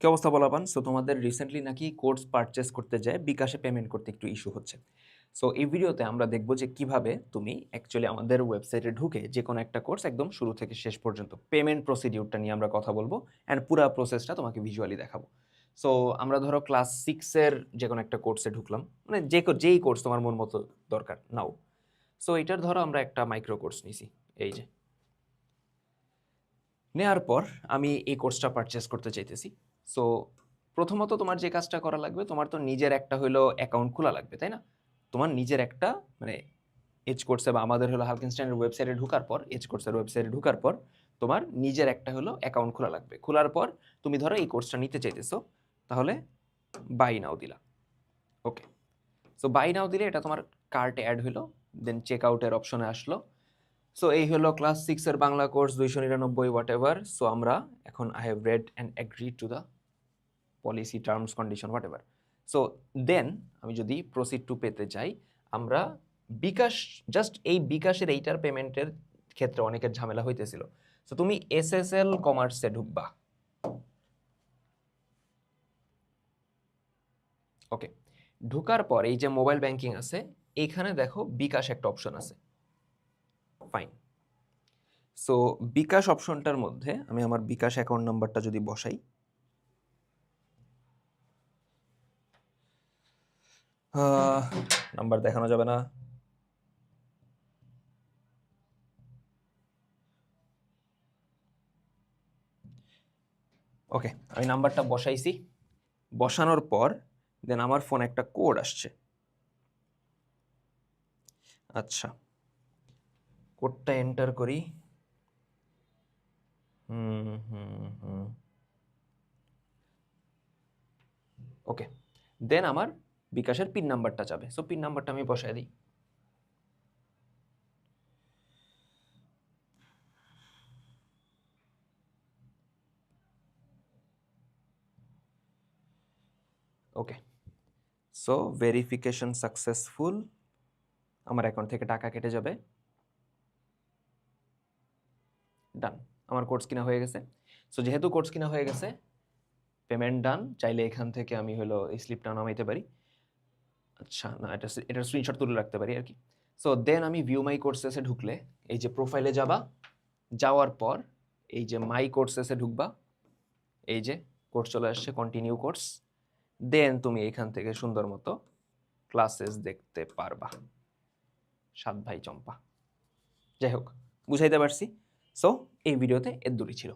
কি অবস্থা বলাবান? সো তোমাদের রিসেন্টলি নাকি কোর্স পারচেজ করতে যেয়ে বিকাশে পেমেন্ট করতে একটু ইস্যু হচ্ছে। সো এই ভিডিওতে আমরা দেখব যে কিভাবে তুমি অ্যাকচুয়ালি আমাদের ওয়েবসাইটে ঢুকে যেকোনো একটা কোর্স একদম শুরু থেকে শেষ পর্যন্ত পেমেন্ট প্রসিডিউরটা নিয়ে আমরা কথা বলবো অ্যান্ড পুরা প্রসেসটা তোমাকে ভিজুয়ালি দেখাবো। সো আমরা ধরো ক্লাস 6 এর যেকোনো একটা কোর্সে ঢুকলাম। মানে যেই কোর্স তোমার মন মতো দরকার নাও। সো এটার ধরো আমরা একটা মাইক্রো কোর্স নিছি। এই যে। নেয়ার পর আমি এই কোর্সটা পারচেজ করতে চাইতেছি। সো প্রথমত তোমার যে কাজটা করা লাগবে, তোমার তো নিজের একটা হইলো অ্যাকাউন্ট খোলা লাগবে, তাই না? তোমার নিজের একটা মানে এজ কোর্সে বা আমাদের হলো হালকেনস্টাইনের ওয়েবসাইটে ঢোকার পর, এজ কোর্সের ওয়েবসাইটে ঢোকার পর তোমার নিজের একটা হলো অ্যাকাউন্ট খোলা লাগবে। খোলার পর তুমি ধরো এই কোর্সটা নিতে চাইতেছো, তাহলে বাই নাও দিলা। ওকে, সো বাই নাও দিলে এটা তোমার কার্টে অ্যাড হলো, দেন চেক আউটের অপশনে আসলো। সো এই হলো ক্লাস 6 এর Bangla course 299 whatever. So আমরা এখন I have read and agree to the policy terms condition whatever. So then আমি যদি প্রসিড টু পেতে চাই, আমরা বিকাশ জাস্ট এই বিকাশের এইটার পেমেন্টের ক্ষেত্রে অনেকের ঝামেলা হইতেছিল। সো তুমি এসএসএল কমার্সে ঢুকবা। ওকে, ঢুকার পর এই যে মোবাইল ব্যাংকিং আছে, এইখানে দেখো বিকাশ একটা অপশন আছে। ফাইন। সো বিকাশ অপশনটার মধ্যে আমি আমার বিকাশ অ্যাকাউন্ট নাম্বারটা যদি বসাই, নাম্বার দেখানো যাবে না। ওকে, আমি নাম্বারটা বসাইছি। বসানোর পর দেন আমার ফোনে একটা কোড আসছে। আচ্ছা, কোডটা এন্টার করি। ওকে, দেন আমার বিকাশের পিন নাম্বারটা যাবে। সো পিন নাম্বারটা আমি বসাই দিই। ওকে, সো ভেরিফিকেশন সাকসেসফুল। আমার অ্যাকাউন্ট থেকে টাকা কেটে যাবে। ডান, আমার কোর্স কিনা হয়ে গেছে। সো যেহেতু কোর্স কিনা হয়ে গেছে, পেমেন্ট ডান। চাইলে এখান থেকে আমি হলো এই স্লিপটা নামাইতে পারি। আচ্ছা, না, এটার স্ক্রিনশট তুলে রাখতে পারি আর কি। সো দেন আমি ভিউ মাই কোর্সেসে ঢুকলে এই যে প্রোফাইলে যাবা, যাওয়ার পর এই যে মাই কোর্সেসে ঢুকবা। এই যে কোর্স চলে আসছে, কন্টিনিউ কোর্স। দেন তুমি এখান থেকে সুন্দর মতো ক্লাসেস দেখতে পারবা। 7 ভাই চম্পা। যাই হোক, বুঝাইতে পারছি। সো এই ভিডিওতে এর দূরই ছিল।